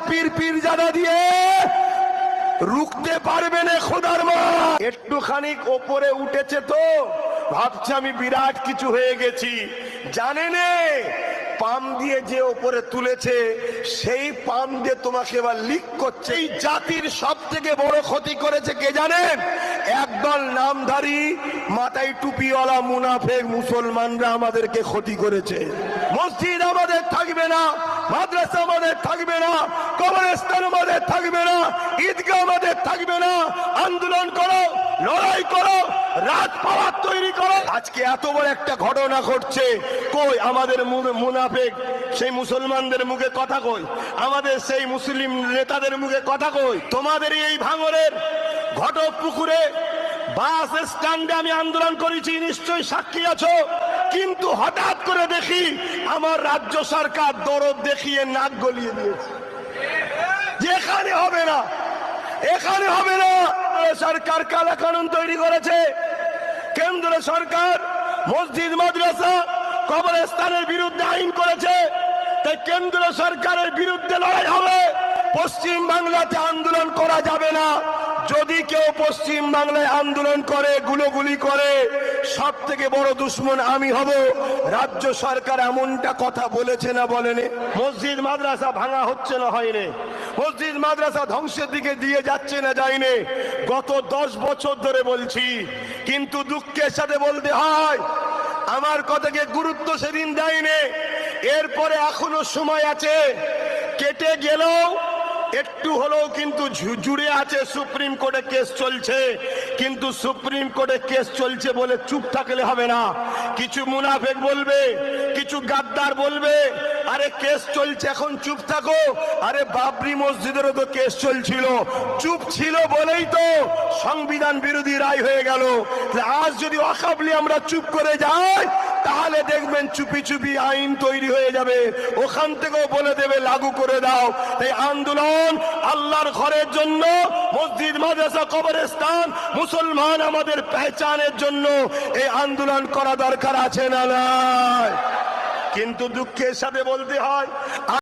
পীর পীরজাদা দিয়ে রুখতে পারবে না খোদার মা। একটুখানি ওপরে উঠেছে তো ভাবছে আমি বিরাট কিছু হয়ে গেছি, জানে নে পাম দিয়ে যে ওপরে তুলেছে সেই পাম দিয়ে তোমাকে এবার লিক করছে। এই জাতির সব থেকে বড় ক্ষতি করেছে কে জানেন? একদল নামধারী মাথায় টুপিওয়ালা মুনাফেক মুসলমানরা আমাদেরকে ক্ষতি করেছে। মসজিদ আমাদের থাকবে না, মাদ্রাসা আমাদের থাকবে না, কবরস্থান আমাদের থাকবে না, ঈদগাহ আমাদের থাকবে না। আন্দোলন করো, লড়াই করো, রাত পাওয়ার তৈরি করো। আজকে এত বড় একটা ঘটনা ঘটছে, কই আমাদের মুনাফেক সেই মুসলমানদের মুখে কথা কই, আমাদের সেই মুসলিম নেতাদের মুখে কথা কই? তোমাদের এই ভাঙরের ঘটকপুকুরে বাস স্ট্যান্ডে আমি আন্দোলন করেছি, নিশ্চয়ই সাক্ষী আছো। কিন্তু হঠাৎ করে দেখি আমার রাজ্য সরকার দরদ দেখিয়ে নাক গলিয়ে দিয়েছে, যেখানে হবে না এখানে হবে না। সরকার কালা কানুন তৈরি করেছে, কেন্দ্র সরকার মসজিদ মাদ্রাসা কবরস্থানের বিরুদ্ধে আইন করেছে, তাই কেন্দ্র সরকারের বিরুদ্ধে লড়াই হবে। পশ্চিম বাংলাতে আন্দোলন করা যাবে না। যদি কেউ পশ্চিম বাংলায় আন্দোলন করে, গুলোগুলি করে, সব থেকে বড় দুশ্মন আমি হব। রাজ্য সরকার এমনটা কথা বলেছে না বলেনি? মসজিদ মাদ্রাসা ভাঙা হচ্ছে না হয়নি? মসজিদ মাদ্রাসা ধ্বংসের দিকে দিয়ে যাচ্ছে না যায়নি? গত 10 বছর ধরে বলছি, কিন্তু দুঃখের সাথে বলতে হয় আমার কথাকে গুরুত্ব সেদিন দেয়নি। এরপরে এখনো সময় আছে, কেটে গেলেও একটু হলেও কিন্তু জুড়ে আছে। সুপ্রিম কোর্টে কেস চলছে, কিন্তু সুপ্রিম কোর্টে কেস চলছে বলে চুপ থাকলে হবে না। কিছু মুনাফেক বলবে, কিছু গাদ্দার বলবে আরে কেস চলছে এখন চুপ থাকো। আরে বাবরি মসজিদেরও তো কেস চলছিল, চুপ ছিল বলেই তো সংবিধান বিরোধী রায় হয়ে গেল। আজ যদি অকাবলি আমরা চুপ করে যাই, তাহলে দেখবেন চুপি চুপি আইন তৈরি হয়ে যাবে, ওখান থেকেও বলে দেবে লাগু করে দাও। তাই আন্দোলন আল্লাহর ঘরের জন্য, মসজিদ মাদ্রাসা কবরস্থান মুসলমান আমাদের পেহচানের জন্য এই আন্দোলন করা দরকার আছে না নাই? কিন্তু দুঃখের সাথে বলতে হয়